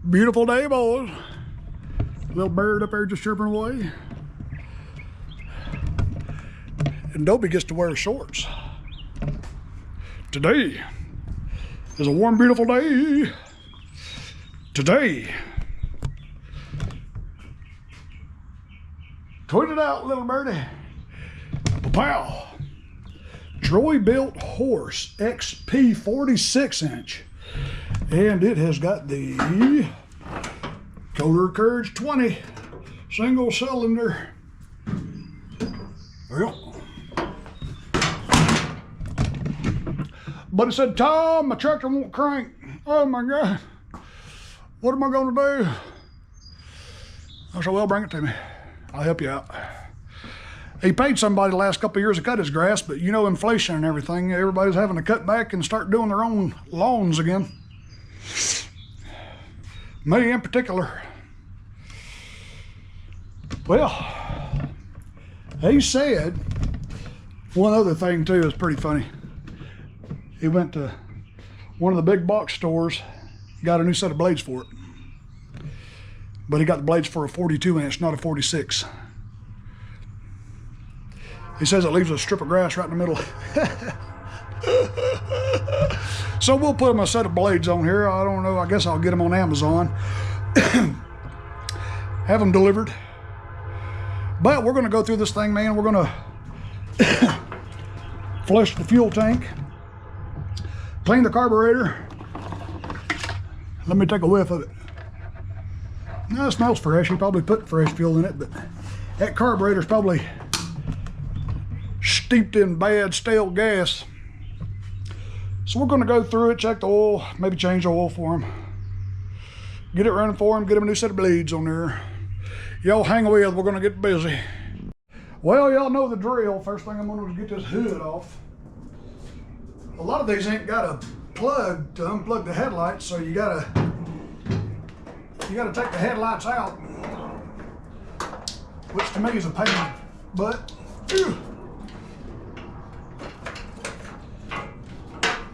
Beautiful day, boys. Little bird up there just chirping away. And Dobie gets to wear shorts. Today is a warm, beautiful day. Today. Tweet it out, little birdie. Pow. Troy-Bilt horse XP 46-inch. And it has got the Kohler Courage 20 single cylinder. Well, but it said, Tom, my tractor won't crank. Oh my God. What am I gonna do? I said, well, bring it to me. I'll help you out. He paid somebody the last couple of years to cut his grass, but you know, inflation and everything, everybody's having to cut back and start doing their own lawns again. Me in particular. Well, he said, one other thing too is pretty funny. He went to one of the big box stores, got a new set of blades for it. But he got the blades for a 42-inch, not a 46. He says it leaves a strip of grass right in the middle. So we'll put him a set of blades on here. I don't know, I guess I'll get them on Amazon. Have them delivered. But we're gonna go through this thing, man. We're gonna flush the fuel tank, clean the carburetor. Let me take a whiff of it. No, it smells fresh. He probably put fresh fuel in it, but that carburetor's probably steeped in bad, stale gas. So we're gonna go through it, check the oil, maybe change the oil for him, get it running for him, get him a new set of blades on there. Y'all hang with, we're gonna get busy. Well, y'all know the drill. First thing I'm gonna do is get this hood off. A lot of these ain't got a plug to unplug the headlights, so you gotta take the headlights out, which to me is a pain, but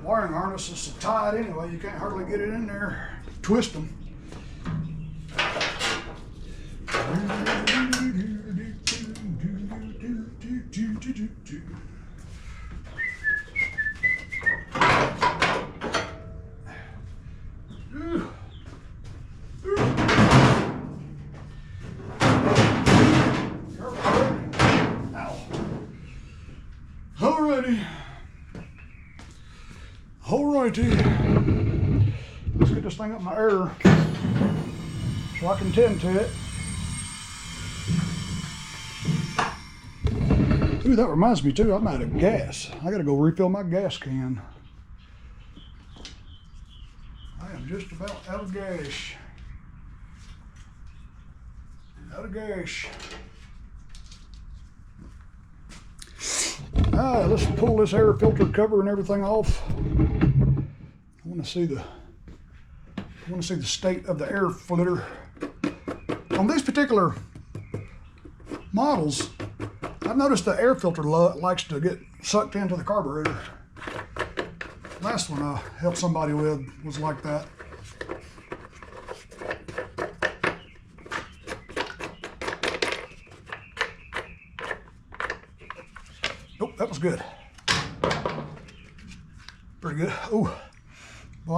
wiring harness is so tight anyway, you can't hardly get it in there. Twist them. Alrighty, let's get this thing up in the air so I can tend to it. Ooh, that reminds me too, I'm out of gas. I gotta go refill my gas can. I am just about out of gas. Out of gas. Let's pull this air filter cover and everything off. I want to see the state of the air filter. On these particular models, I've noticed the air filter likes to get sucked into the carburetor. Last one I helped somebody with was like that. Nope, that was good. Pretty good. Oh, well,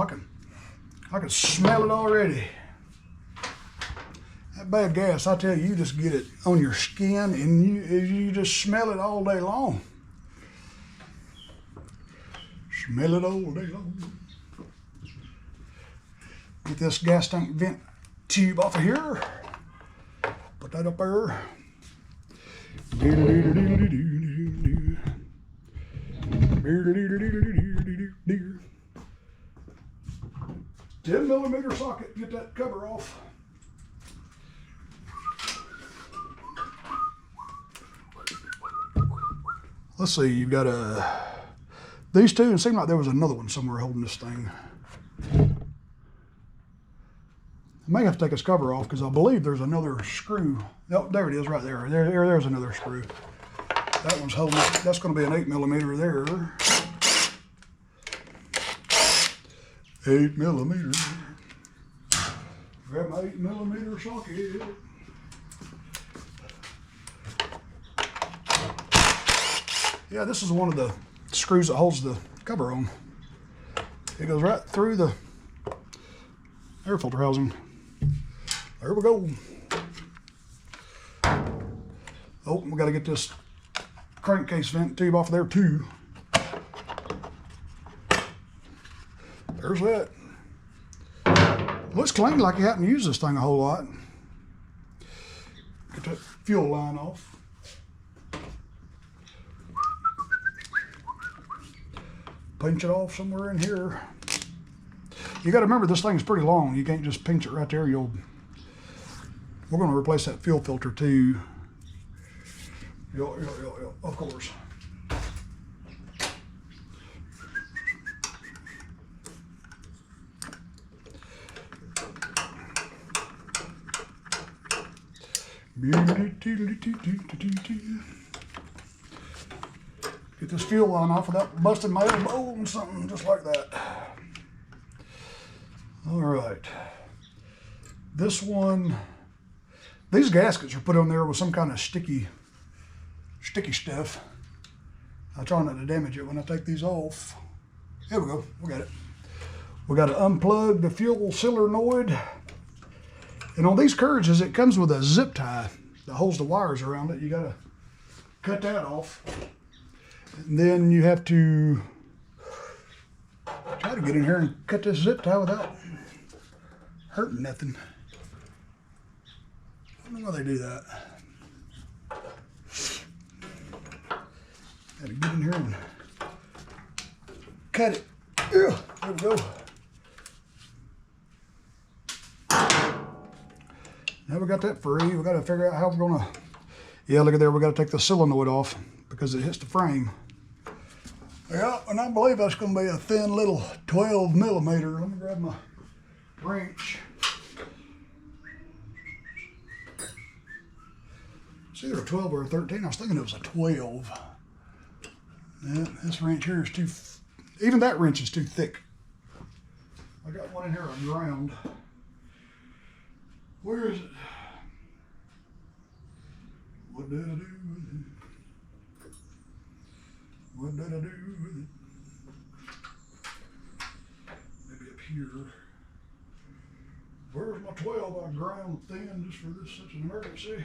I can smell it already. That bad gas, I tell you, you just get it on your skin and you just smell it all day long. Smell it all day long. Get this gas tank vent tube off of here. Put that up there. 10mm socket, get that cover off. Let's see, you've got these two, and it seemed like there was another one somewhere holding this thing. I may have to take this cover off because I believe there's another screw. Oh, there it is right there. There's another screw. That one's holding it. That's going to be an 8mm there. 8mm. Grab my 8mm socket. Yeah, this is one of the screws that holds the cover on. It goes right through the air filter housing. There we go. Oh, we got to get this crankcase vent tube off of there too. There's that. Looks clean, like you haven't used this thing a whole lot. Get that fuel line off. Pinch it off somewhere in here. You got to remember, this thing's pretty long. You can't just pinch it right there. We're going to replace that fuel filter too. Of course. Get this fuel line off without busting my elbow and something just like that. All right. This one, these gaskets are put on there with some kind of sticky stuff. I try not to damage it when I take these off. Here we go, we got it. We got to unplug the fuel solenoid. And on these carriages, it comes with a zip tie that holds the wires around it. You got to cut that off. And then you have to try to get in here and cut this zip tie without hurting nothing. I don't know why they do that. Got to get in here and cut it. Yeah, there we go. Now we got that free. We got to figure out how we're gonna. Yeah, look at there. We got to take the solenoid off because it hits the frame. Yeah, and I believe that's gonna be a thin little 12mm. Let me grab my wrench. It's either a 12 or a 13. I was thinking it was a 12. Yeah, this wrench here is too. Even that wrench is too thick. I got one in here on ground. Where is it? What did I do with it? What did I do with it? Maybe up here. Where's my 12 I ground thin just for this such an emergency?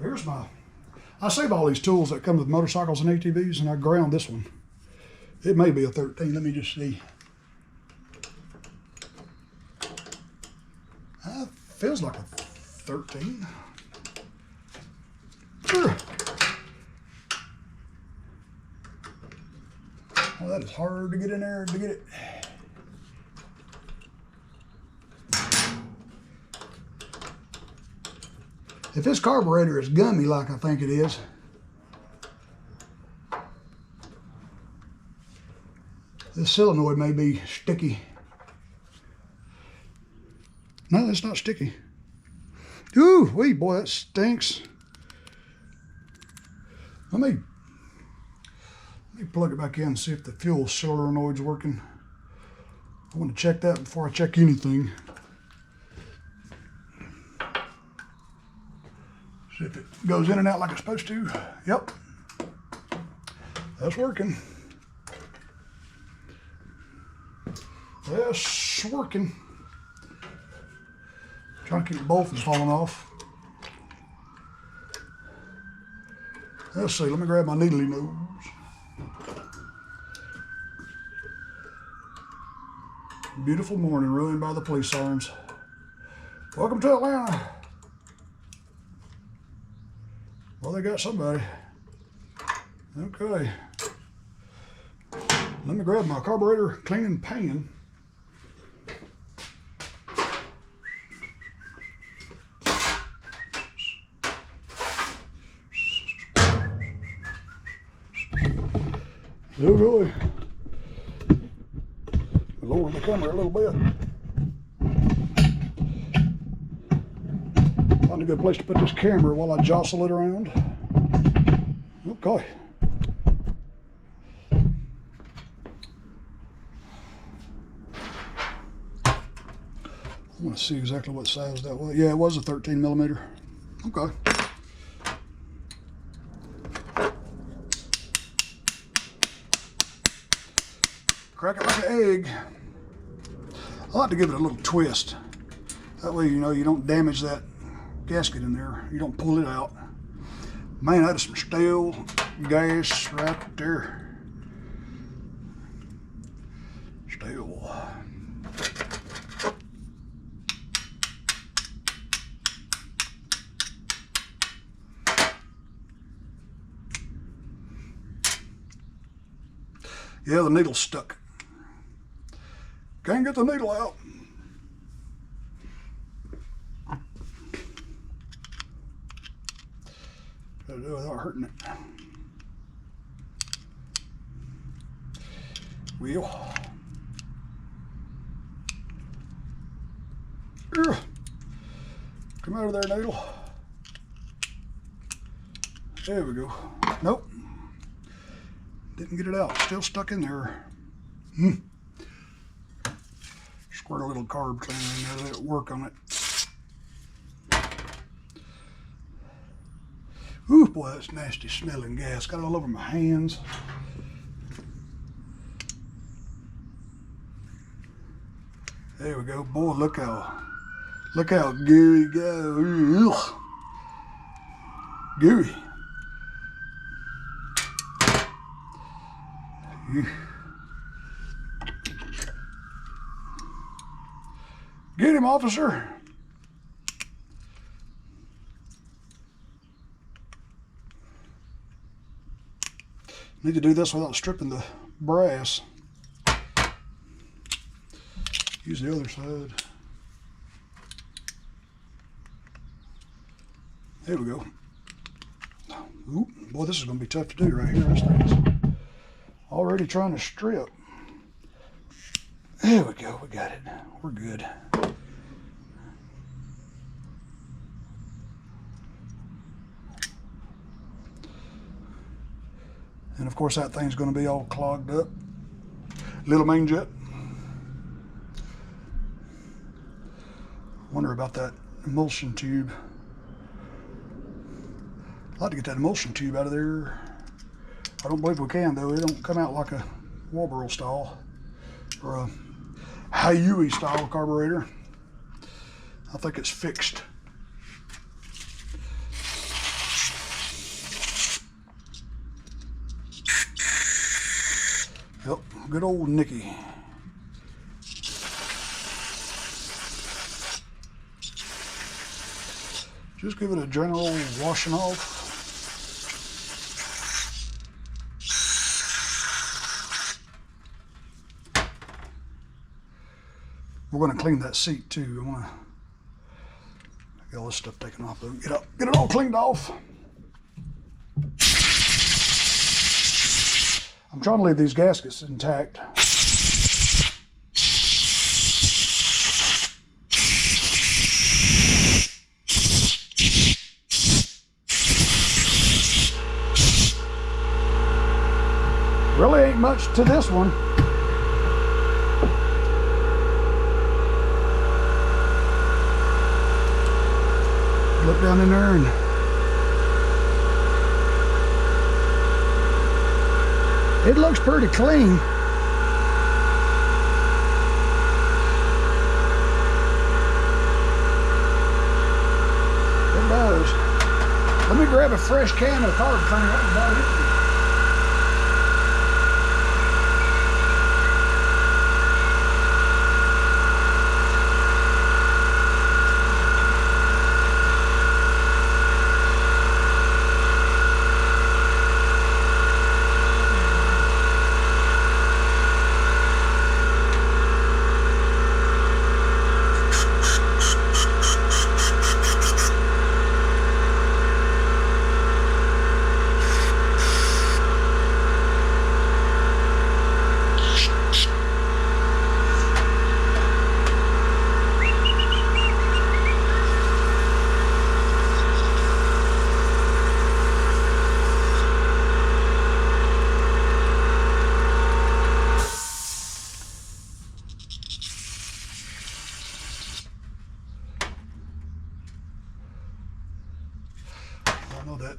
Here's my, I save all these tools that come with motorcycles and ATVs, and I ground this one. It may be a 13, let me just see. Feels like a 13. Sure. Well, that is hard to get in there to get it. If this carburetor is gummy like I think it is, this solenoid may be sticky. No, that's not sticky. Ooh, wee, boy, that stinks. Let me plug it back in and see if the fuel solenoid's working. I want to check that before I check anything. See if it goes in and out like it's supposed to. Yep, that's working. That's working. Trying to keep the bolt from falling off. Let's see, let me grab my needly nose. Beautiful morning ruined by the police sirens. Welcome to Atlanta. Well, they got somebody. Okay. Let me grab my carburetor cleaning pan. Oh, really? Lower the camera a little bit. Find a good place to put this camera while I jostle it around. Okay. see exactly what size that was. Yeah, it was a 13 millimeter. Okay. Crack it like an egg. I like to give it a little twist. That way, you know, you don't damage that gasket in there. You don't pull it out. Man, that is some stale gas right there. Stale. Yeah, the needle's stuck. Can't get the needle out. Gotta do it without hurting it. Wheel. Come out of there, needle. There we go. Nope. Didn't get it out. Still stuck in there. Squirt a little carb cleaner in there, let it work on it. Ooh, boy, that's nasty smelling gas. Got it all over my hands. There we go. Boy, look how gooey it goes. Ugh. Gooey. Get him, officer. Need to do this without stripping the brass. Use the other side. There we go. Ooh, boy, this is going to be tough to do right here. This thing's already trying to strip. There we go. We got it. We're good. And of course that thing's going to be all clogged up. Little main jet. Wonder about that emulsion tube. I'd like to get that emulsion tube out of there. I don't believe we can though. It don't come out like a Walboro style or a Hayui style carburetor. I think it's fixed. Yep, good old Nikki. Just give it a general washing off. We're going to clean that seat too. I want to get all this stuff taken off. Get it all cleaned off. I'm trying to leave these gaskets intact. Really ain't much to this one. Look down in there and it looks pretty clean. It does. Let me grab a fresh can of carb cleaner. That's about it.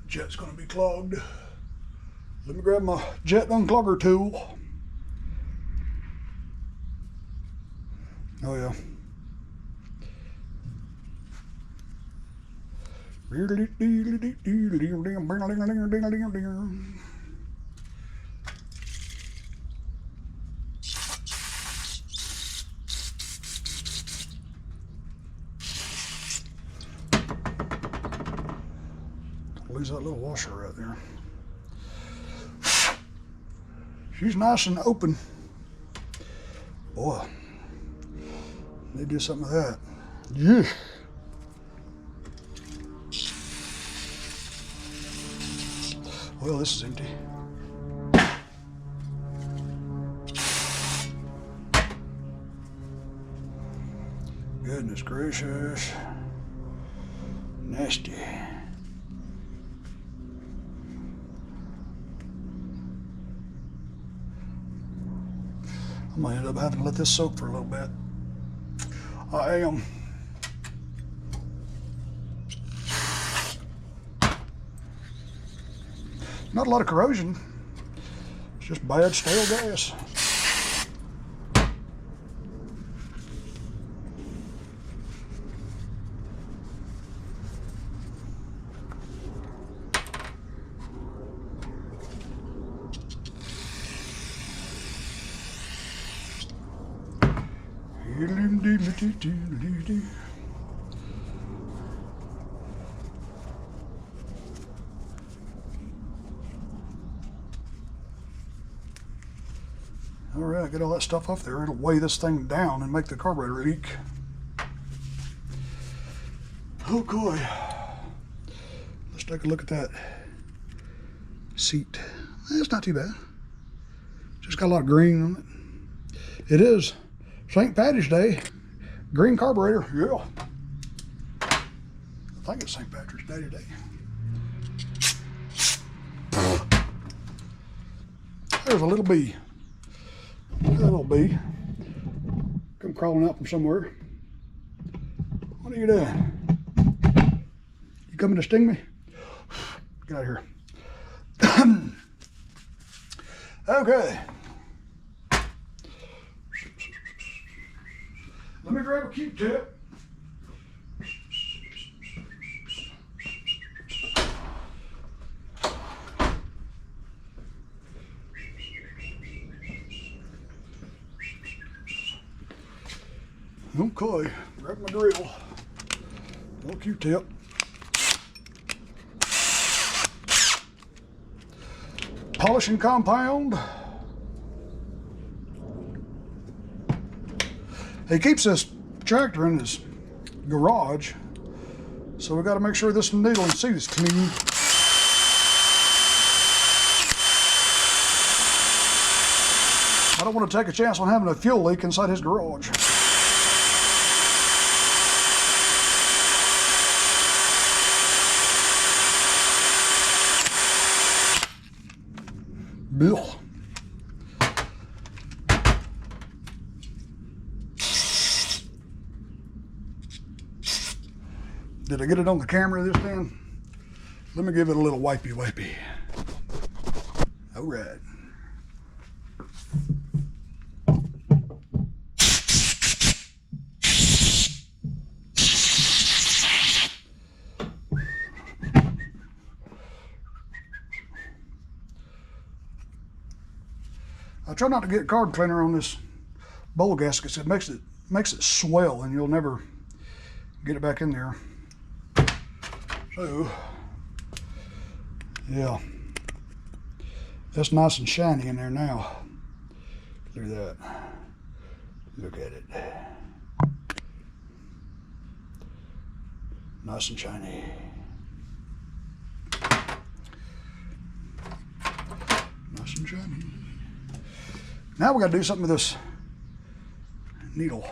Jet's gonna be clogged. Let me grab my jet unclogger tool. Oh yeah. Lose that little washer right there. She's nice and open. Boy, they do something with that. Yeah. Well, this is empty. Goodness gracious. Nasty. I might end up having to let this soak for a little bit. I am. Not a lot of corrosion. It's just bad stale gas. All right, get all that stuff off there. It'll weigh this thing down and make the carburetor leak. Okay, let's take a look at that seat. It's not too bad. Just got a lot of green on it. It is St. Patty's Day. Green carburetor, yeah. I think it's St. Patrick's Day today. There's a little bee. There's a little bee. Come crawling out from somewhere. What are you doing? You coming to sting me? Get out of here. Okay. Let me grab a Q-tip. Okay, grab my drill. Little Q-tip. Polishing compound. He keeps this tractor in his garage, so we got to make sure this needle and seat is clean. I don't want to take a chance on having a fuel leak inside his garage. Bill. Did I get it on the camera this time? Let me give it a little wipey wipey. All right. I try not to get carb cleaner on this bowl gasket. It makes it swell, and you'll never get it back in there. So, yeah, that's nice and shiny in there now. Look at that. Look at it. Nice and shiny. Nice and shiny. Now we got to do something with this needle.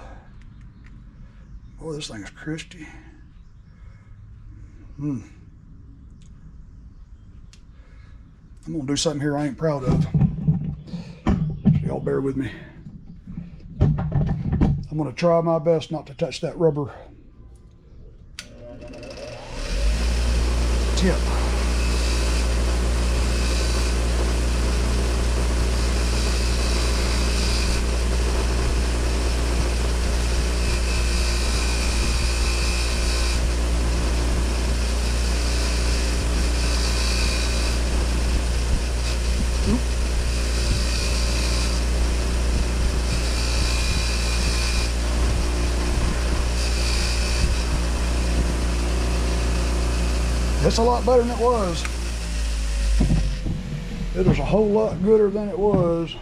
Boy, this thing is crispy. I'm gonna do something here I ain't proud of. So y'all bear with me. I'm gonna try my best not to touch that rubber tip. It's a lot better than it was. It was a whole lot gooder than it was.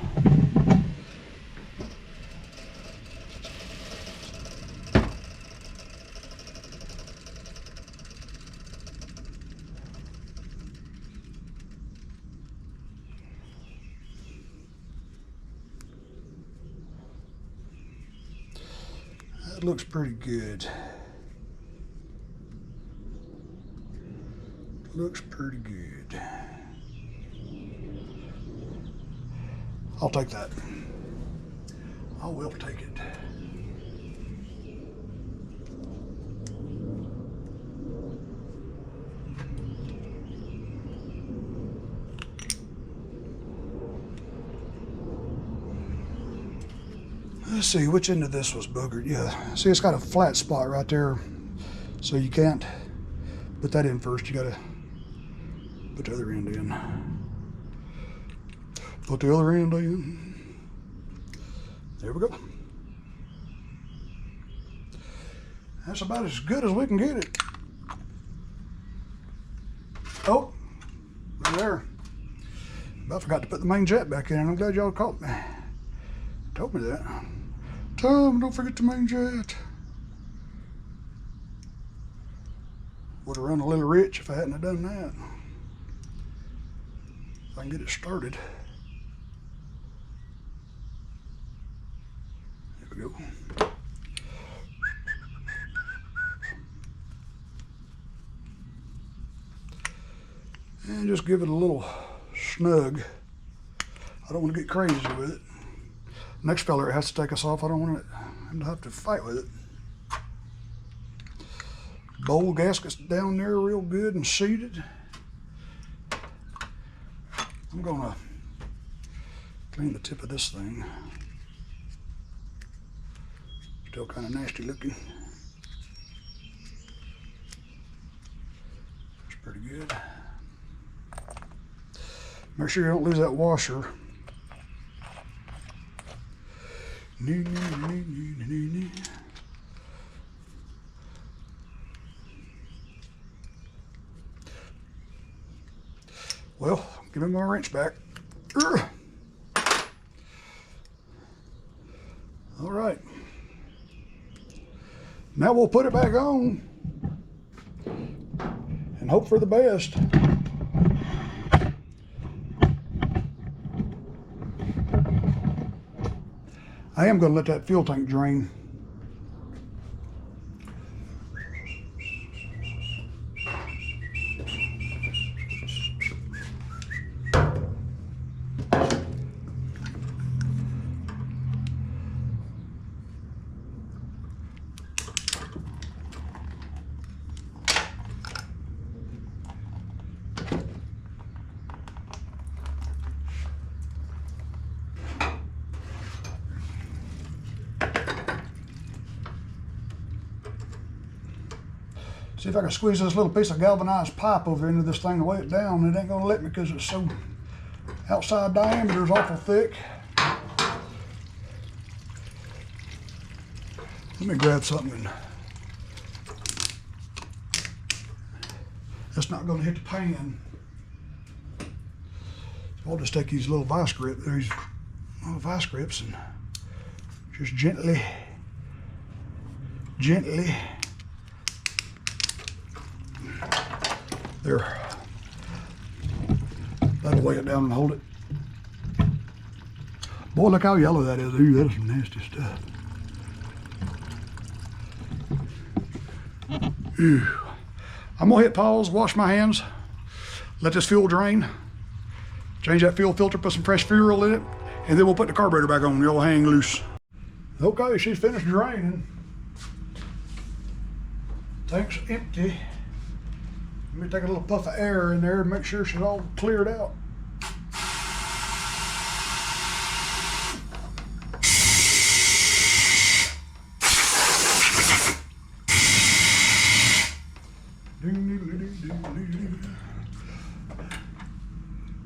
That looks pretty good. Looks pretty good. I'll take that. I will take it. Let's see, which end of this was boogered? Yeah, see, it's got a flat spot right there, so you can't put that in first. You gotta put the other end in. Put the other end in. There we go. That's about as good as we can get it. Oh, right there. About forgot to put the main jet back in. I'm glad y'all caught me. Told me that. Tom, don't forget the main jet. Would have run a little rich if I hadn't have done that. If I can get it started. There we go. And just give it a little snug. I don't want to get crazy with it. Next fella has to take us off. I don't want him to have to fight with it. Bowl gaskets down there real good and seated. I'm gonna clean the tip of this thing. Still kind of nasty looking. It's pretty good. Make sure you don't lose that washer. Well, give me my wrench back. All right. Now we'll put it back on and hope for the best. I am going to let that fuel tank drain. See if I can squeeze this little piece of galvanized pipe over into this thing and weigh it down. It ain't gonna let me because it's so outside diameter is awful thick. Let me grab something. That's not gonna hit the pan. So I'll just take these little vice grips, these little vice grips, and just gently. There. That'll weigh it down and hold it. Boy, look how yellow that is. Ooh, that is some nasty stuff. Ooh. I'm gonna hit pause, wash my hands, let this fuel drain, change that fuel filter, put some fresh fuel in it, and then we'll put the carburetor back on. It'll hang loose. Okay, she's finished draining. Tank's empty. Let me take a little puff of air in there and make sure she's all cleared out.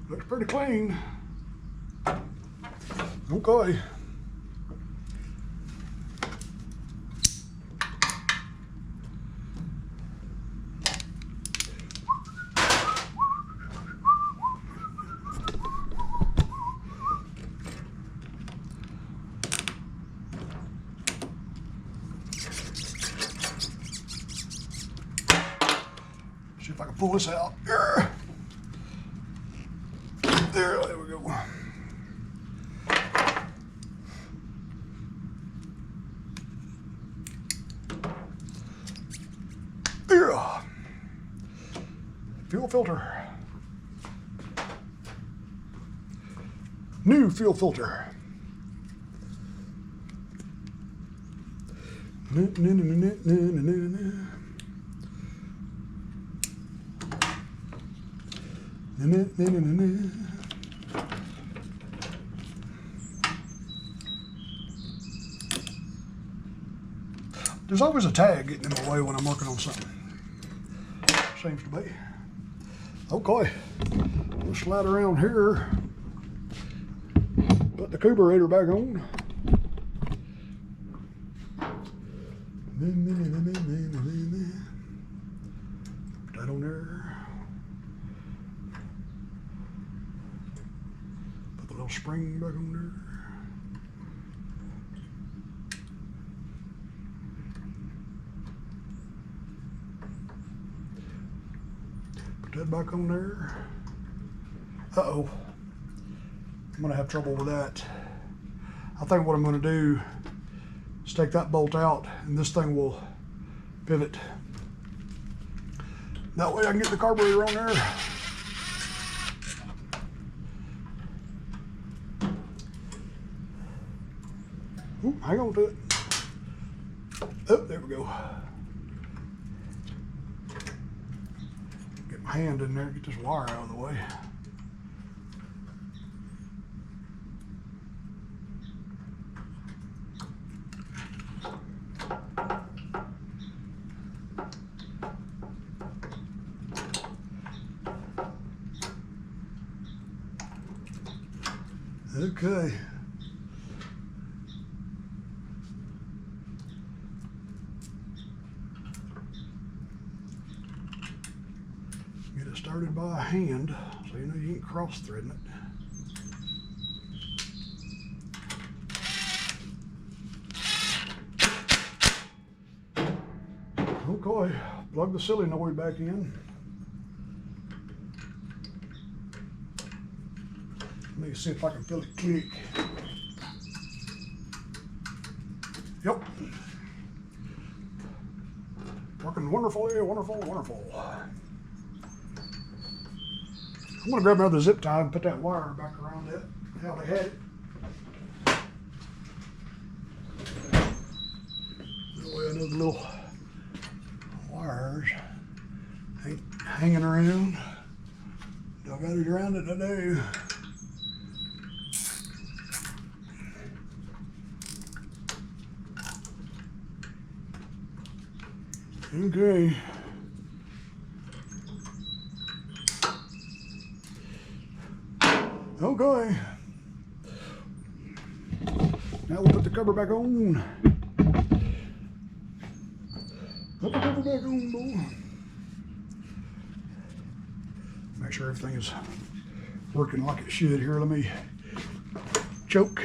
Looks pretty clean. Okay. pull this out. There we go. There. Fuel filter. New fuel filter. There's always a tag getting in my way when I'm working on something. Seems to be. Okay, we'll slide around here. Put the carburetor back on. Put that on there. Put the little spring back on there. Put that back on there. Uh-oh. I'm gonna have trouble with that. I think what I'm gonna do is take that bolt out and this thing will pivot. That way I can get the carburetor on there. Ooh, hang on to it. Oh, there we go. Get my hand in there, get this wire out of the way. Okay. Get it started by hand, so you know you ain't cross-threading it. Okay, plug the solenoid back in. Let me see if I can feel it click. Yep. Working wonderfully, wonderful, wonderful. I'm gonna grab another zip tie and put that wire back around it, how they had it. That way I know the little wires ain't hanging around. I got it around it, I do. Okay. Okay. Now we'll put the cover back on. Put the cover back on, boy. Make sure everything is working like it should here. Let me choke.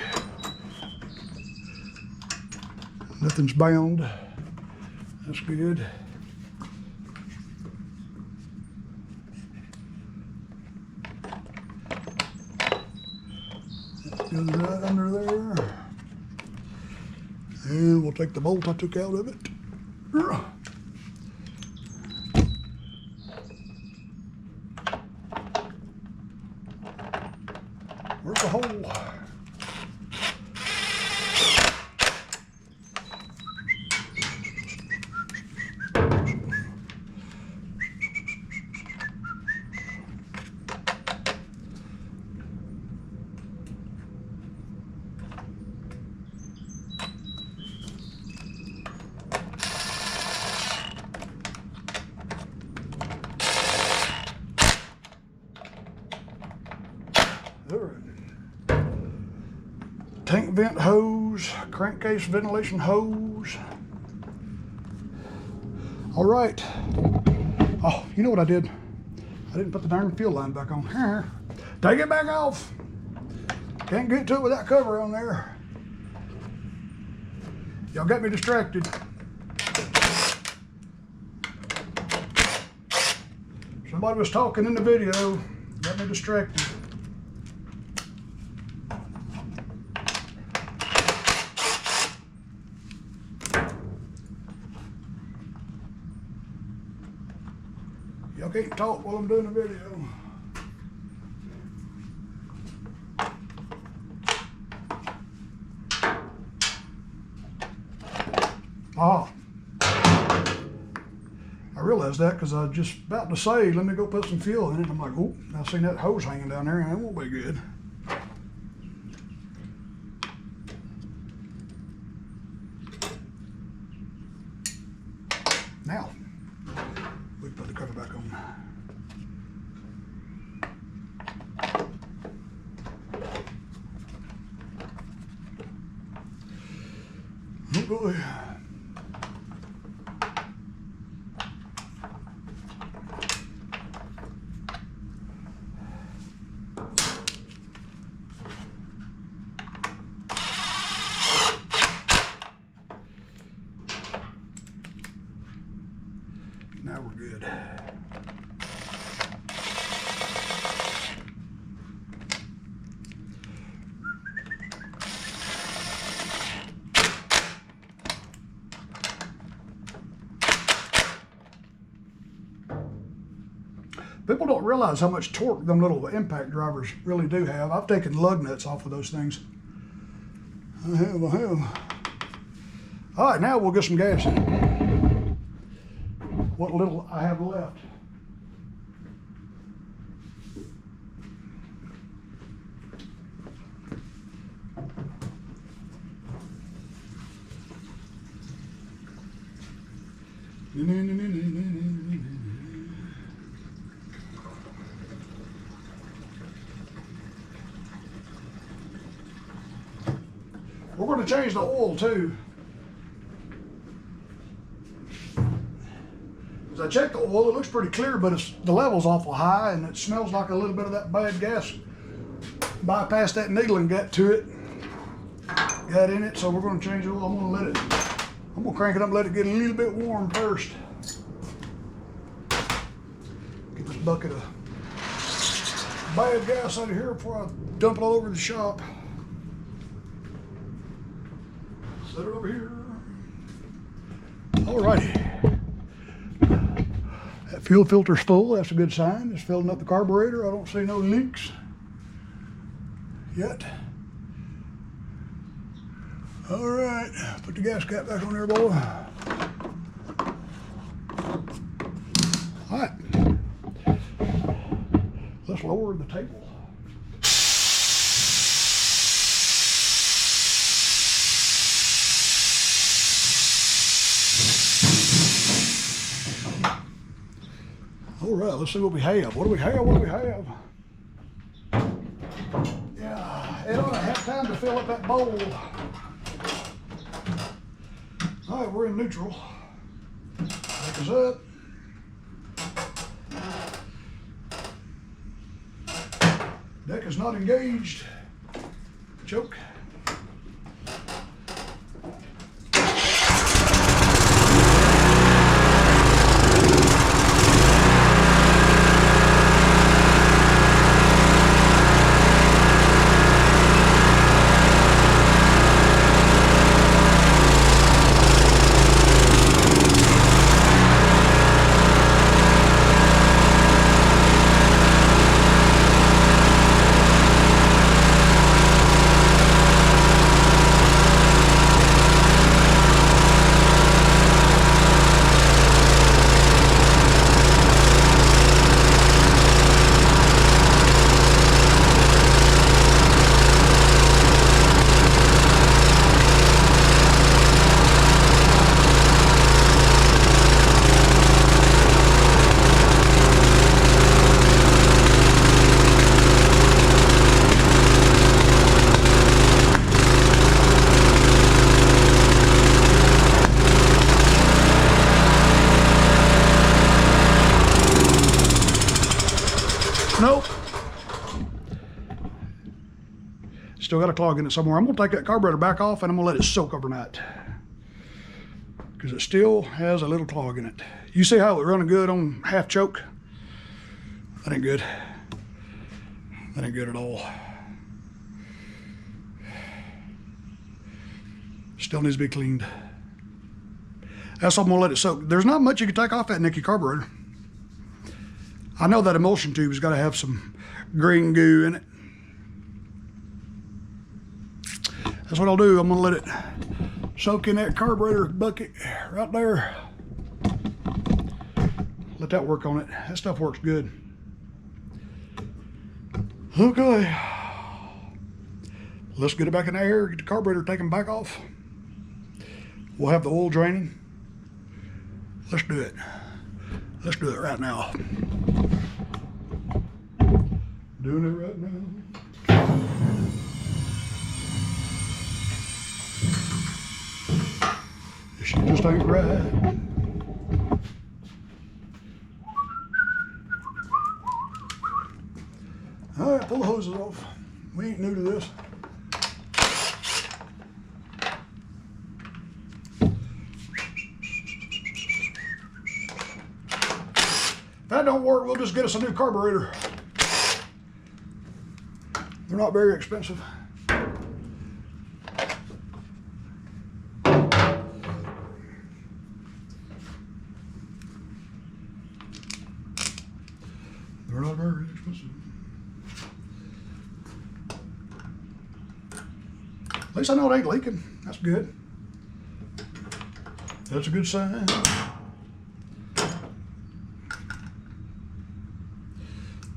Nothing's bound. That's good. That goes right under there. And we'll take the bolt I took out of it. Where's the hole? Tank vent hose, crankcase ventilation hose. All right. Oh, you know what I did? I didn't put the darn fuel line back on. Here, take it back off. Can't get to it with that cover on there. Y'all got me distracted. Somebody was talking in the video, got me distracted. Y'all can't talk while I'm doing the video. Ah, I realized that because I was just about to say, let me go put some fuel in it. I'm like, oh, I seen that hose hanging down there, and that won't be good. Now, we can put the cover back on. Oh boy. Now we're good. People don't realize how much torque them little impact drivers really do have. I've taken lug nuts off of those things. I have. All right, now we'll get some gas in. What little I have left. We're going to change the oil too. As I checked the oil, it looks pretty clear, but the level's awful high, and it smells like a little bit of that bad gas bypassed that needle and got to it, got in it. So we're going to change the oil. I'm going to crank it up and let it get a little bit warm first. Get this bucket of bad gas out of here before I dump it all over the shop. Set it over here. Alrighty. That fuel filter's full. That's a good sign. It's filling up the carburetor. I don't see no leaks yet. All right, put the gas cap back on there, boy. All right, let's lower the table. All right, let's see what we have. What do we have? What do we have? Yeah, it ought to have time to fill up that bowl. All right, we're in neutral. Back us up. Deck is not engaged. Choke. Nope. Still got a clog in it somewhere. I'm gonna take that carburetor back off and I'm gonna let it soak overnight, because it still has a little clog in it. You see how it running good on half choke? That ain't good. That ain't good at all. Still needs to be cleaned. That's all I'm gonna let it soak. There's not much you can take off that Nikki carburetor. I know that emulsion tube has got to have some green goo in it. That's what I'll do. I'm gonna let it soak in that carburetor bucket right there. Let that work on it. That stuff works good. Okay. Let's get it back in the air, get the carburetor taken back off. We'll have the oil draining. Let's do it. Let's do it right now. Doing it right now. This shit just ain't right. All right, pull the hoses off. We ain't new to this. If that don't work, we'll just get us a new carburetor. They're not very expensive. They're not very expensive. At least I know it ain't leaking. That's good. That's a good sign.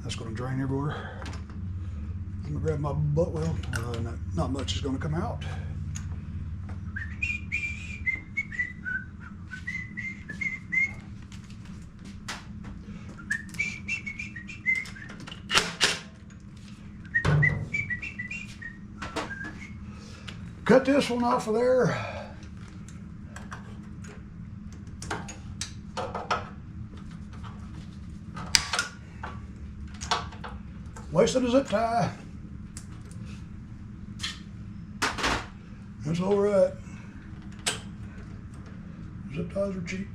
That's going to drain everywhere. I'm going to grab my butt weld. Not much is going to come out. Cut this one off of there. Wasted a zip tie. That's all right. Zip ties are cheap.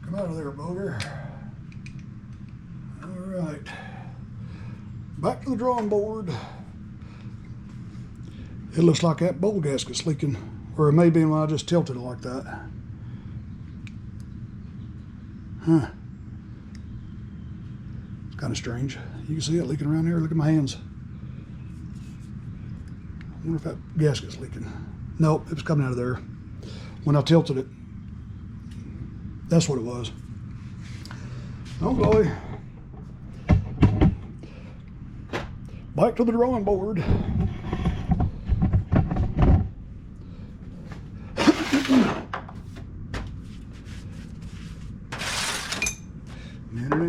Come out of there, booger. All right. Back to the drawing board. It looks like that bowl gasket's leaking, or it may be when I just tilted it like that. Huh. It's kind of strange. You can see it leaking around here. Look at my hands. I wonder if that gasket's leaking. Nope, it was coming out of there. When I tilted it, that's what it was. Oh boy. Back to the drawing board. Let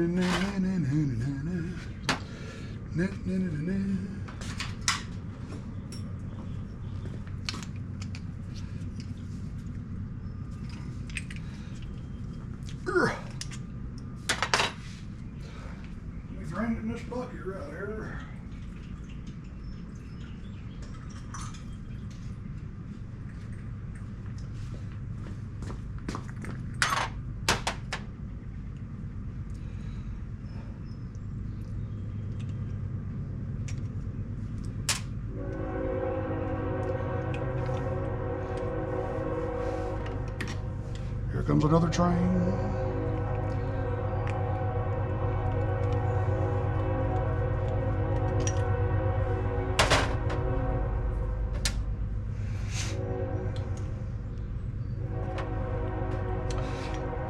me drain it in this bucket right here. Here comes another train.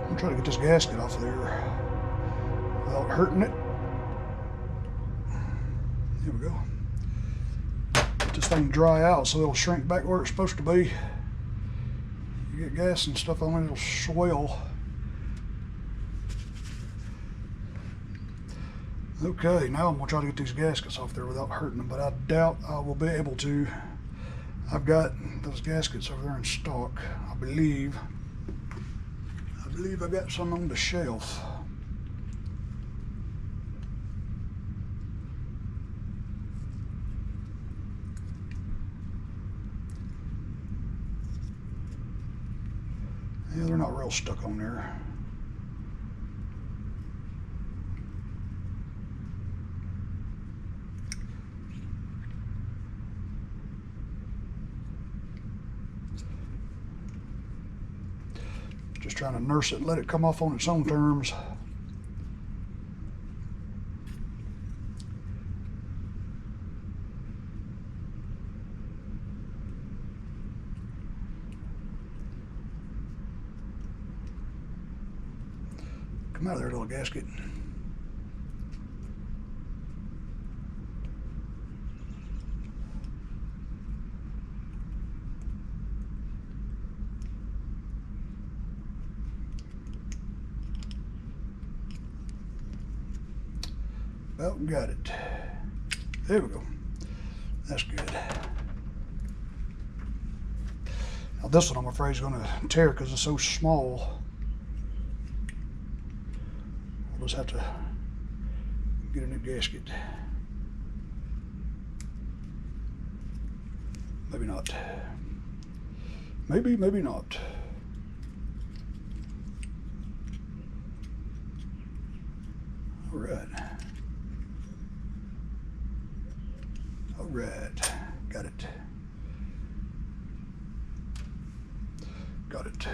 I'm trying to get this gasket off of there without hurting it. Here we go. Let this thing dry out so it'll shrink back where it's supposed to be. You get gas and stuff on it, it'll swell. Okay, now I'm gonna try to get these gaskets off there without hurting them, but I doubt I will be able to. I've got those gaskets over there in stock. I believe I got some on the shelf. Yeah, they're not real stuck on there. Just trying to nurse it and let it come off on its own terms. Come out of there, little gasket. Well, got it. There we go. That's good. Now this one I'm afraid is going to tear because it's so small. We'll just have to get a new gasket. Maybe not. Maybe not. All right. All right. Got it. Got it.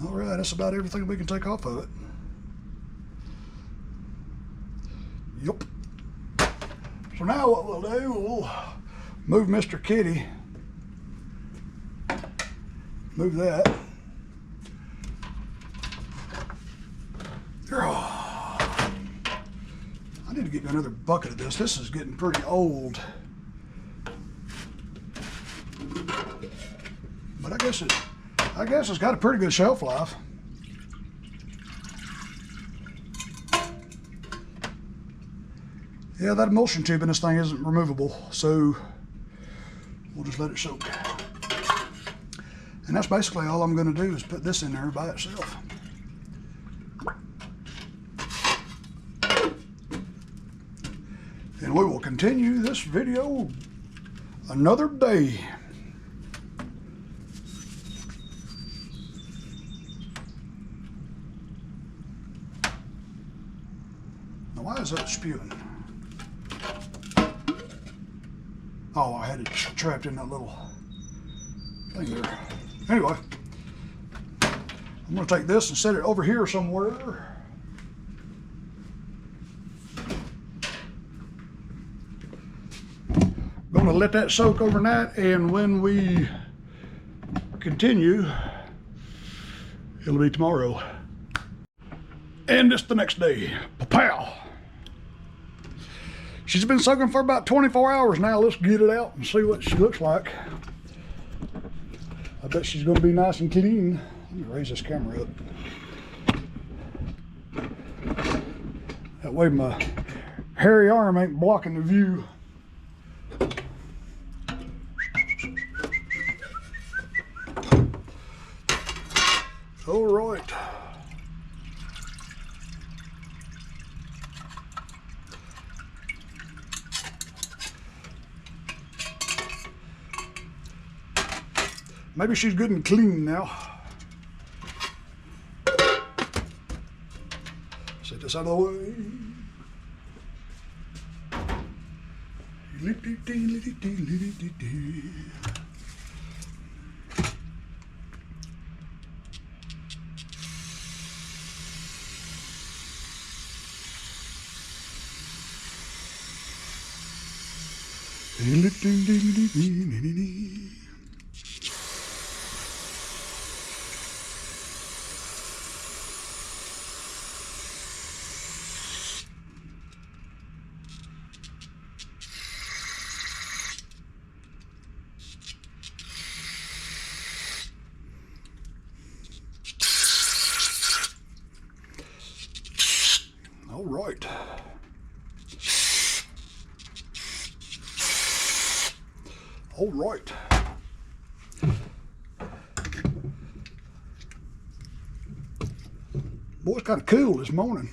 All right, that's about everything we can take off of it. Yep. So now what we'll do, we'll move Mr. Kitty. Move that. I need to get me another bucket of this. This is getting pretty old. But I guess it's got a pretty good shelf life. Yeah, that emulsion tube in this thing isn't removable, so we'll just let it soak. And that's basically all I'm going to do is put this in there by itself. And we will continue this video another day. Now, why is that spewing? Oh, I had it trapped in that little thing there. Anyway, I'm going to take this and set it over here somewhere. Going to let that soak overnight, and when we continue, it'll be tomorrow. And it's the next day. Pow! She's been soaking for about 24 hours now. Let's get it out and see what she looks like. I bet she's going to be nice and clean. Let me raise this camera up. That way my hairy arm ain't blocking the view. All right. Maybe she's good and clean now. Set this out of the way. All right. All right. Boy, it's kind of cool this morning.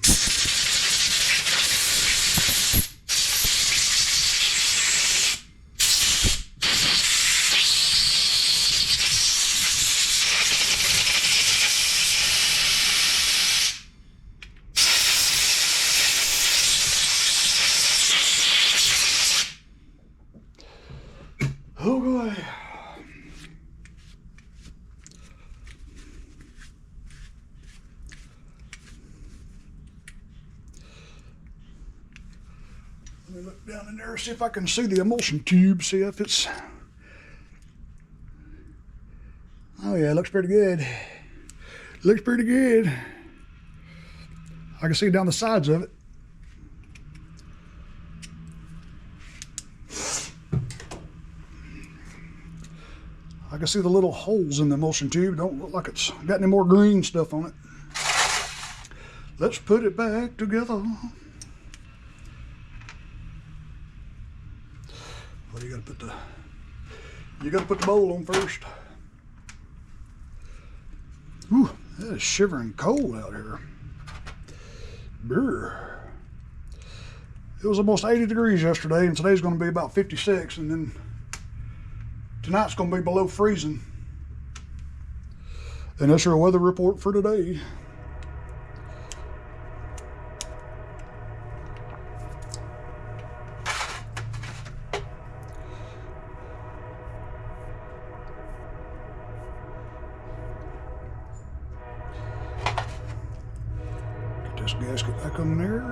Oh boy. Let me look down in there, see if I can see the emulsion tube, see if it's... Oh yeah, it looks pretty good. Looks pretty good. I can see down the sides of it. I can see the little holes in the emulsion tube. Don't look like it's got any more green stuff on it. Let's put it back together. Well, you gotta put the bowl on first. Ooh, that is shivering cold out here. Brr. It was almost 80 degrees yesterday, and today's gonna be about 56, and then tonight's gonna be below freezing. And that's your weather report for today. Get this gasket back on there.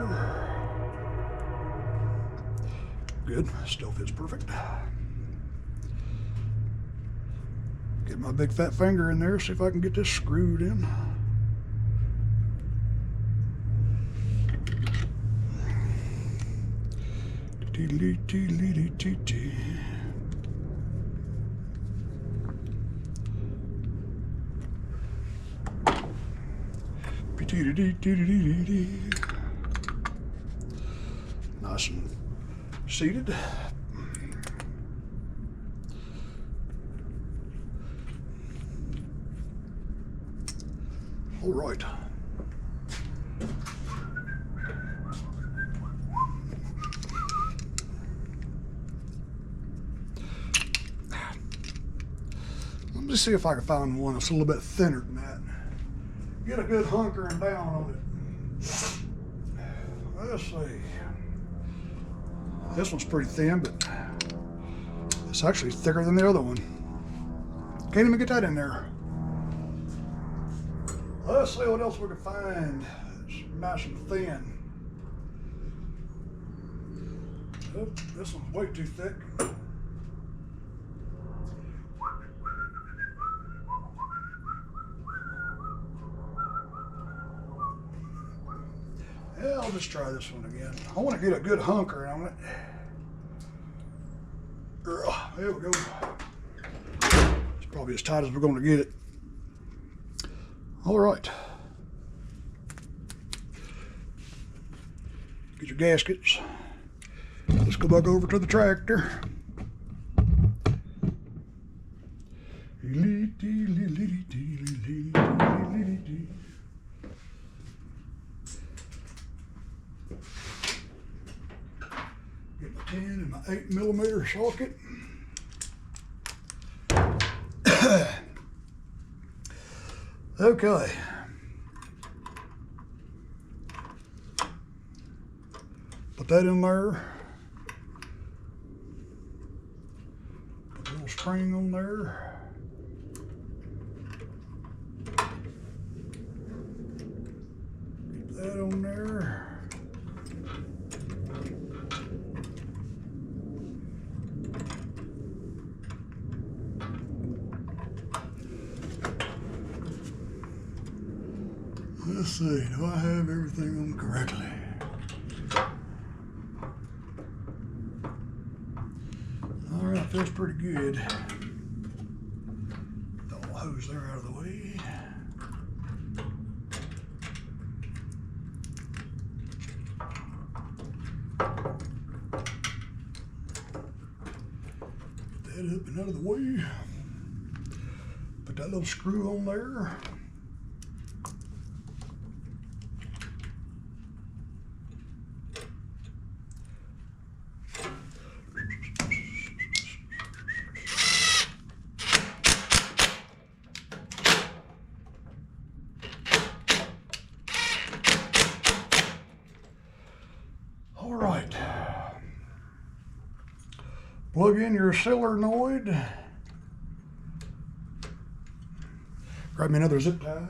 Good, still fits perfect. Get my big fat finger in there, see if I can get this screwed in. Nice and seated. All right. Let me see if I can find one that's a little bit thinner than that. Get a good hunkering down on it. Let's see. This one's pretty thin, but it's actually thicker than the other one. Can't even get that in there. Let's see what else we can find. It's nice and thin. Oh, this one's way too thick. Yeah, I'll just try this one again. I want to get a good hunker on it. There we go. It's probably as tight as we're going to get it. All right. Get your gaskets. Let's go back over to the tractor. Get my 10 and my 8mm socket. Okay. Put that in there. Put a little spring on there. Get that on there. Let's see, do I have everything on correctly? All right, feels pretty good. Got the hose there out of the way. Get that up and out of the way. Put that little screw on there. All right. Plug in your solenoid. Grab me another zip tie.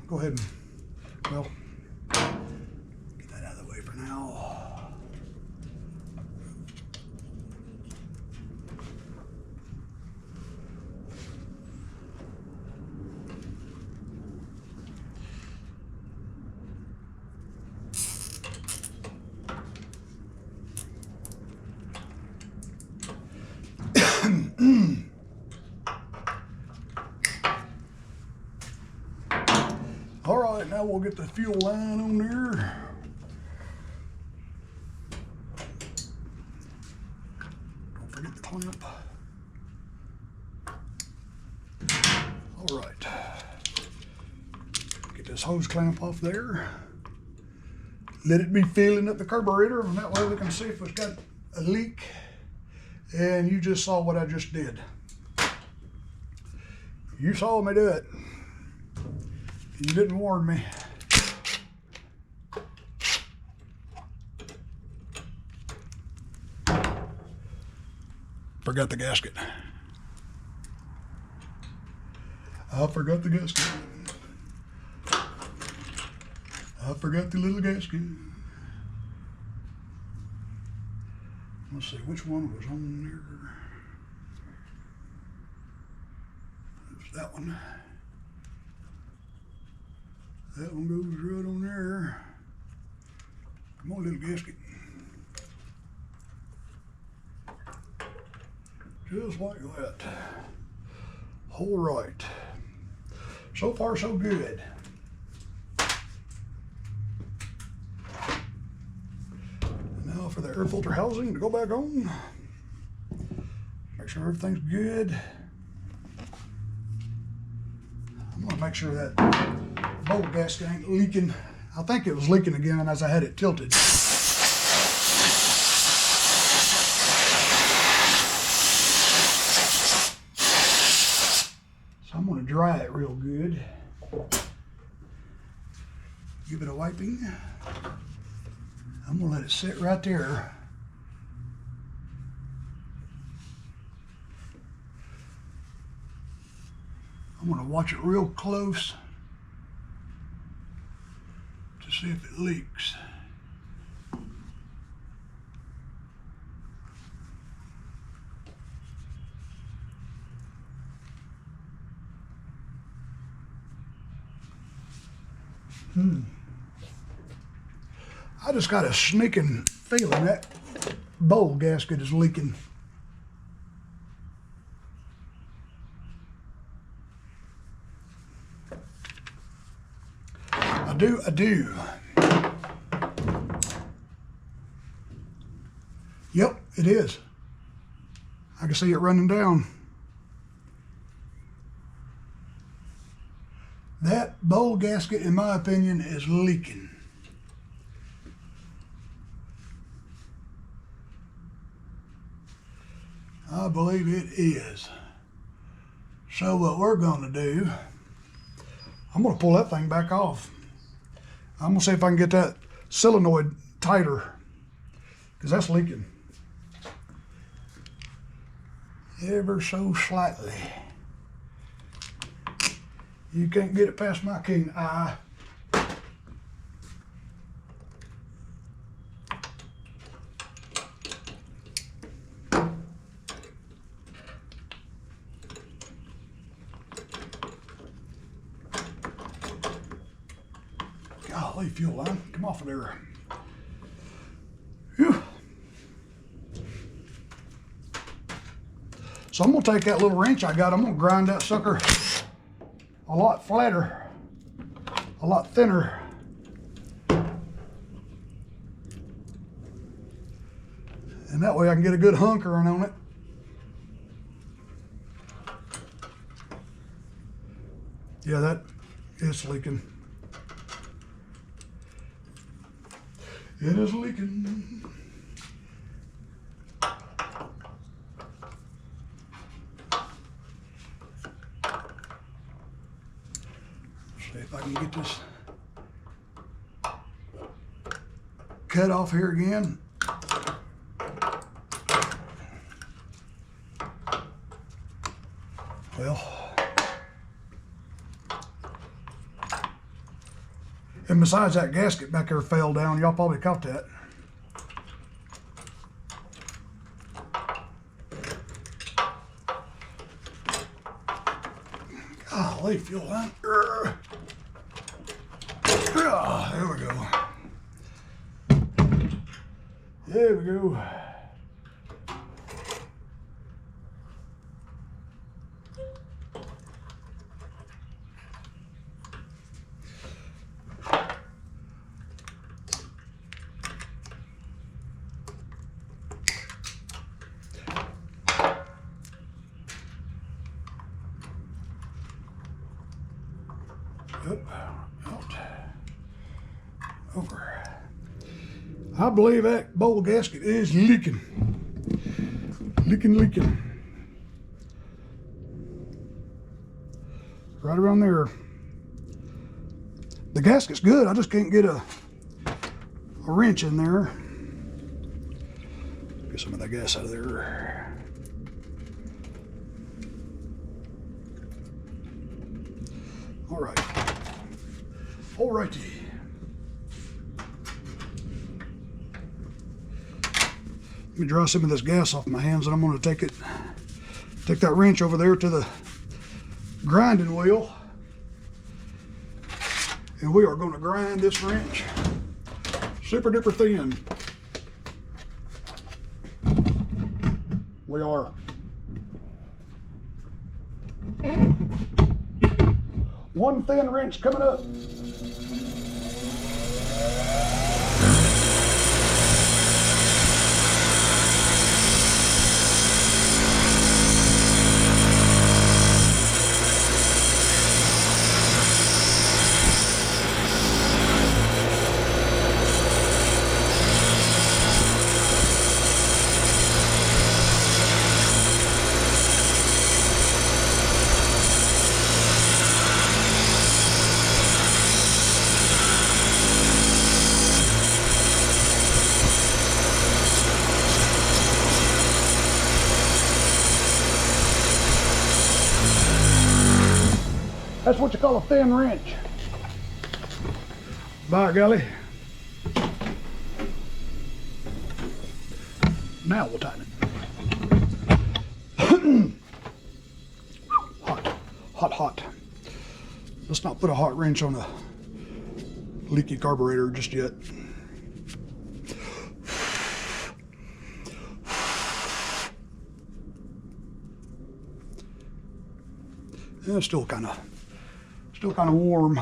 Go ahead and, well, get that out of the way for now. All right, now we'll get the fuel line on there. Don't forget the clamp. All right. Get this hose clamp off there. Let it be filling up the carburetor, and that way we can see if it's got a leak. And you just saw what I just did. You saw me do it. You didn't warn me. Forgot the gasket. I forgot the gasket. I forgot the little gasket. Let's see, which one was on there? It was that one. That one goes right on there. Come on, little gasket. Just like that. All right. So far, so good. Now for the air filter housing to go back on. Make sure everything's good. I'm gonna make sure that bowl gasket ain't leaking. I think it was leaking again as I had it tilted. So I'm gonna dry it real good. Give it a wiping. I'm gonna let it sit right there. I'm gonna watch it real close to see if it leaks. I just got a sneaking feeling that bowl gasket is leaking. I do. Yep, it is. I can see it running down. That bowl gasket, in my opinion, is leaking. I believe it is. So what we're gonna do, I'm gonna pull that thing back off. I'm gonna see if I can get that solenoid tighter, because that's leaking. Ever so slightly. You can't get it past my keen eye. Golly, fuel line, come off of there. Whew. So I'm gonna take that little wrench I got, I'm gonna grind that sucker a lot flatter, a lot thinner. And that way I can get a good hunkering on it. Yeah, that is leaking. It is leaking. See if I can get this cut off here again. Well, and besides, that gasket back there fell down. Y'all probably caught that. Golly, fuel line. There we go. There we go. Up, out, over. I believe that bowl gasket is leaking. Leaking. Right around there. The gasket's good, I just can't get a wrench in there. Get some of that gas out of there. All right. Alrighty. Let me dry some of this gas off my hands, and I'm going to take that wrench over there to the grinding wheel, and we are going to grind this wrench super duper thin. We are. One thin wrench coming up. That's what you call a thin wrench. By golly. Now we'll tighten it. Hot. Let's not put a hot wrench on a leaky carburetor just yet. Yeah, still kind of warm.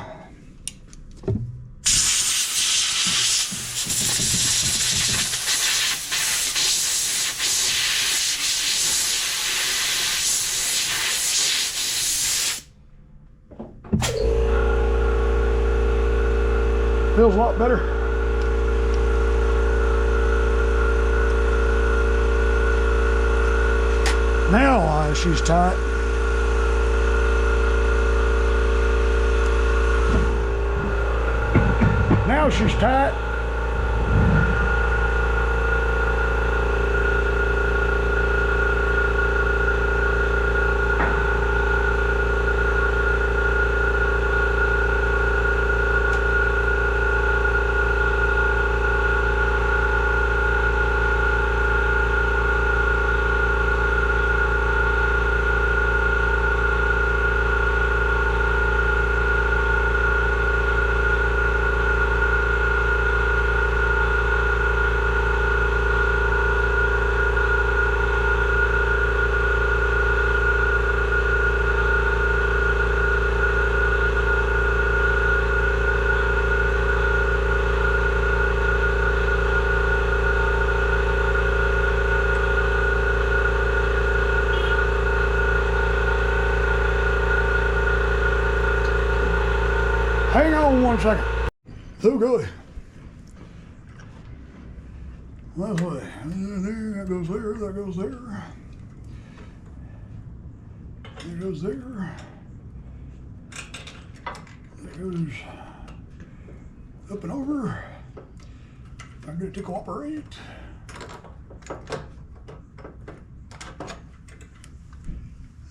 Feels a lot better. Now she's tight. Now she's tight. Hang on 1 second. Okay. That way. That goes there, that goes there. That goes there. That goes up and over. I get it to cooperate.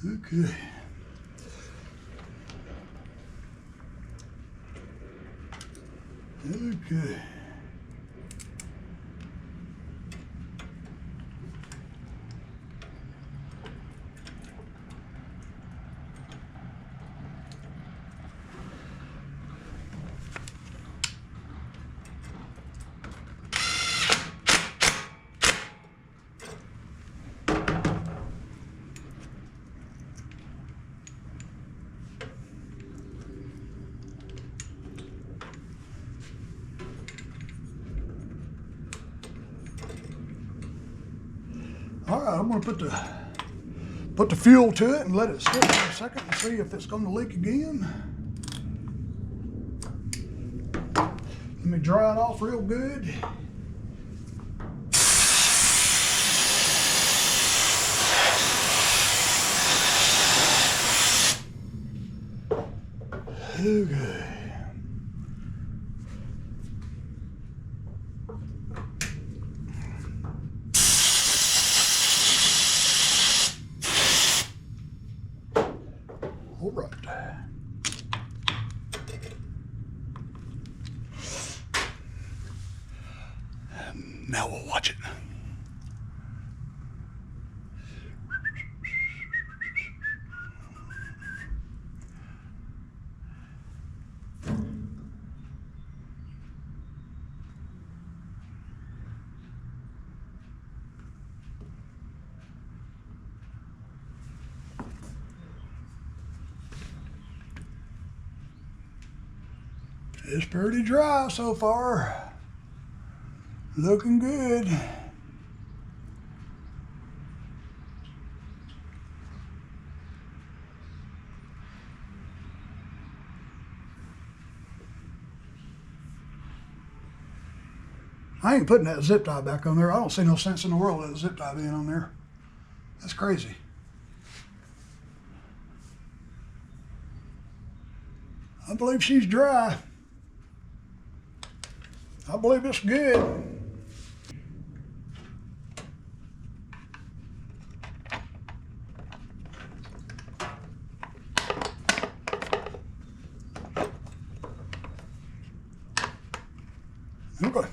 Okay. Okay. All right, I'm gonna put the fuel to it and let it sit for a second and see if it's gonna leak again. Let me dry it off real good. Okay. All right. Now we'll watch it. It's pretty dry so far. Looking good. I ain't putting that zip tie back on there. I don't see no sense in the world of that zip tie being on there. That's crazy. I believe she's dry. I believe it's good. Okay.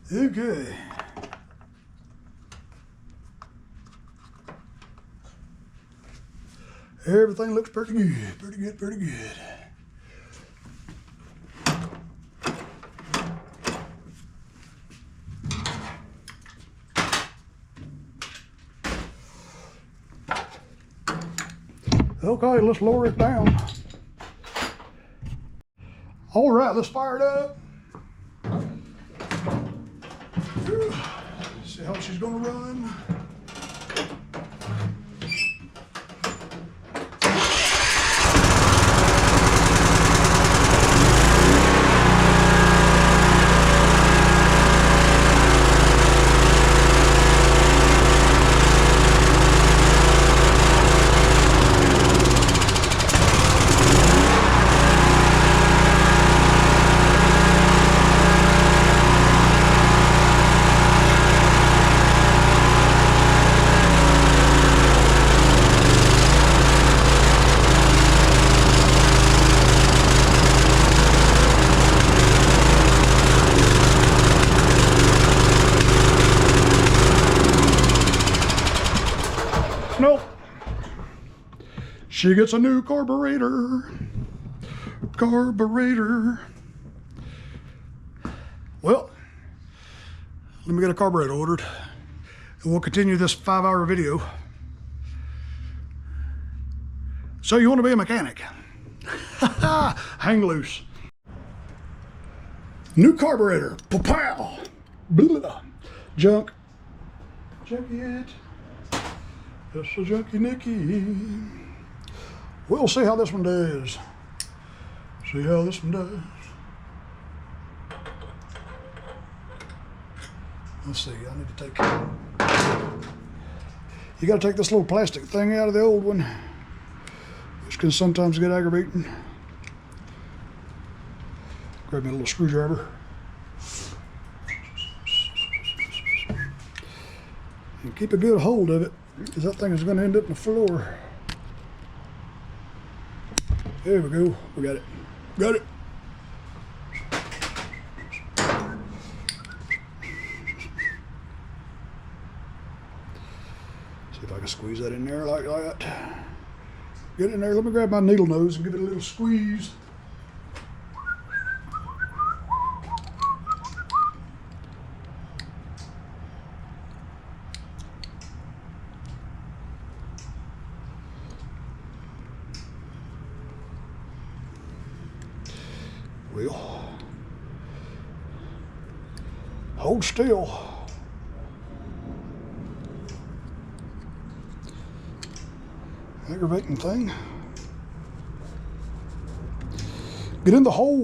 Okay. Everything looks pretty good, pretty good, pretty good. Okay, let's lower it down. All right, let's fire it up. See how she's gonna run. Nope. She gets a new carburetor. Carburetor. Well, let me get a carburetor ordered, and we'll continue this 5-hour video. So you want to be a mechanic? Hang loose. New carburetor. Pow! Blah. Junk. Junky it. That's a junky Nikki. We'll see how this one does. See how this one does. Let's see, I need to take, you gotta take this little plastic thing out of the old one, which can sometimes get aggravating. Grab me a little screwdriver. And keep a good hold of it, because that thing is gonna end up in the floor. There we go, we got it. Got it. See if I can squeeze that in there like that. Get in there. Let me grab my needle nose and give it a little squeeze. Well, hold still. Aggravating thing. Get in the hole.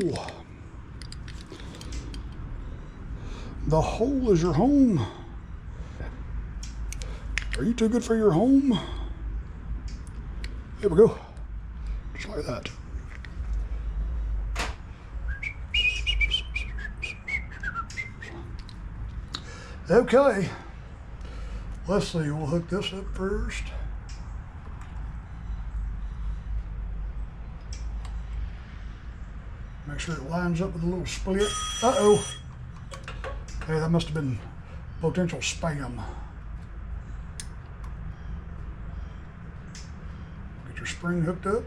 The hole is your home. Are you too good for your home? Here we go. Just like that. Okay, let's see, we'll hook this up first. Make sure it lines up with a little split. Uh-oh. Hey, that must have been potential spam. Get your spring hooked up.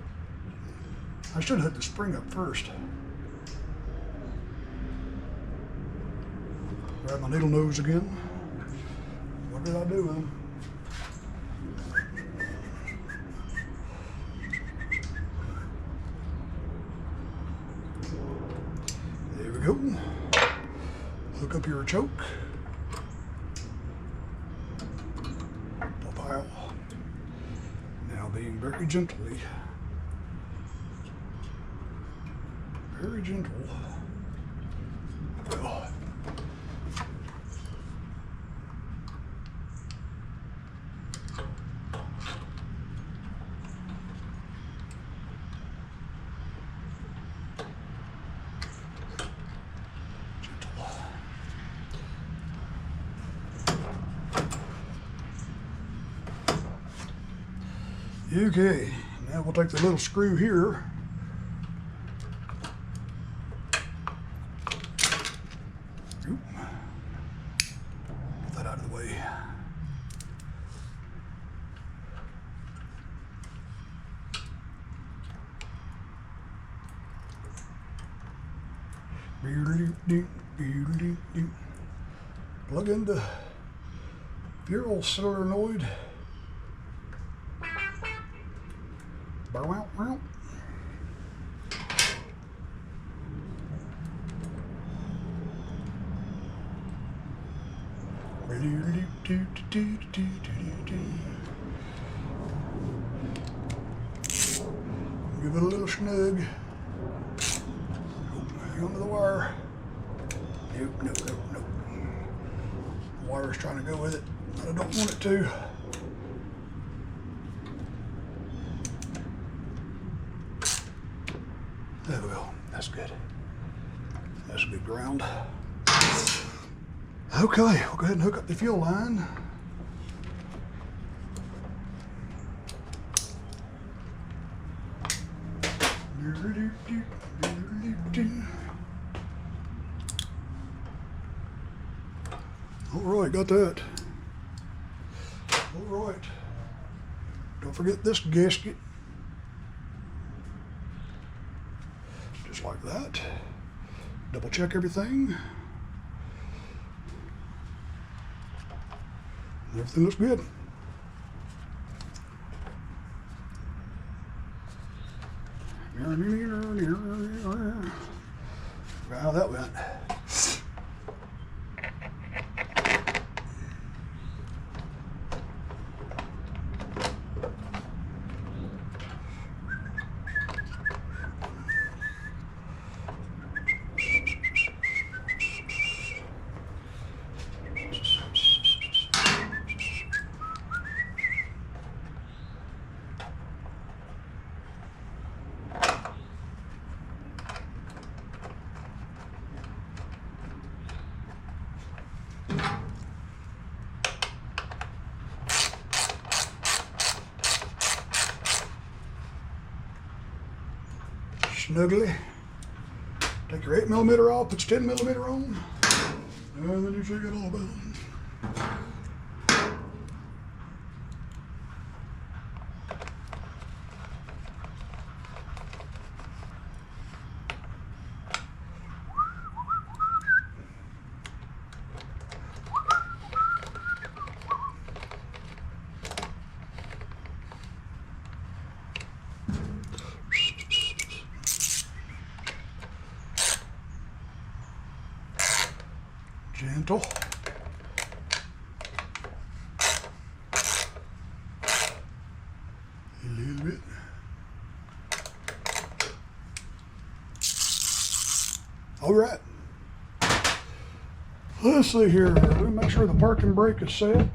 I should hook the spring up first. Grab my needle nose again. What did I do with them? There we go. Hook up your choke. Pile. Now being very gently. Very gentle. Oh. Okay, now we'll take the little screw here. Oop. Get that out of the way. Plug in the fuel solenoid. Give it a little snug. Hang on to the wire. Nope, nope, nope, nope. The wire's trying to go with it, but I don't want it to. There we go. That's good. That's a good ground. Okay, we'll go ahead and hook up the fuel line. All right, got that. All right. Don't forget this gasket. Just like that. Double check everything. Everything looks good. How that went. Snuggly. Take your 8mm off, put your 10mm on, and then you should get all about it. Gentle. A little bit. All right. Let's see here. Let me make sure the parking brake is set.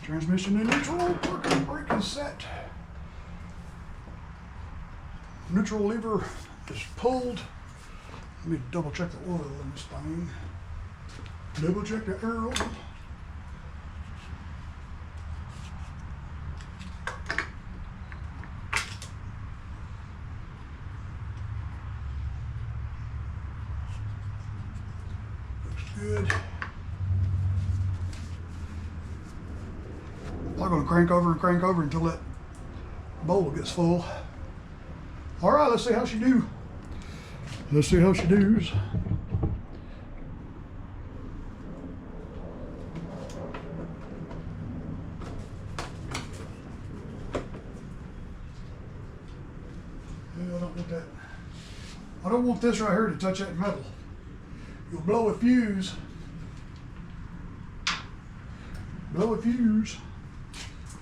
Transmission in neutral. Parking brake is set. Neutral lever is pulled. Let me double check the oil in this thing. Double check the air oil. Looks good. I'm going to crank over until that bowl gets full. All right, let's see how she do. Let's see how she does. Yeah, I don't want that. I don't want this right here to touch that metal. You'll blow a fuse. Blow a fuse.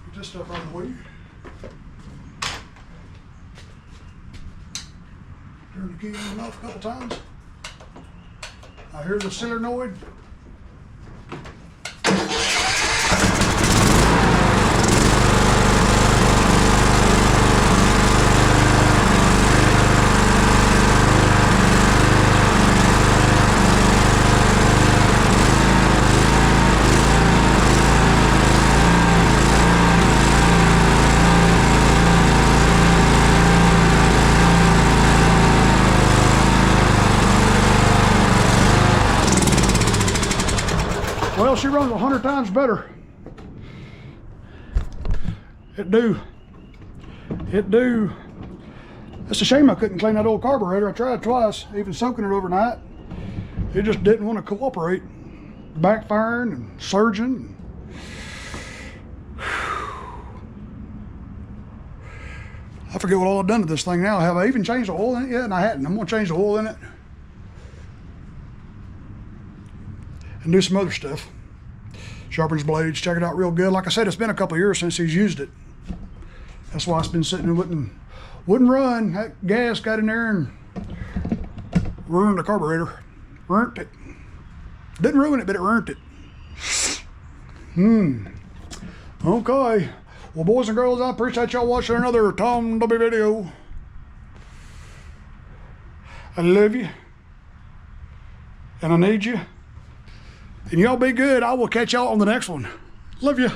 Get this stuff out of the way. Turn the key on and off a couple times. I hear the solenoid. Well, she runs 100 times better. It do. It's a shame I couldn't clean that old carburetor. I tried twice, even soaking it overnight. It just didn't want to cooperate. Backfiring and surging. I forget what all I've done to this thing now. Have I even changed the oil in it yet? And I hadn't. I'm going to change the oil in it. And do some other stuff. Sharpens blades, check it out real good. Like I said, it's been a couple of years since he's used it. That's why it's been sitting and wouldn't run. That gas got in there and ruined the carburetor. Ruined it. Didn't ruin it, but it ruined it. Okay. Well, boys and girls, I appreciate y'all watching another Tom W video. I love you. And I need you. And y'all be good. I will catch y'all on the next one. Love you.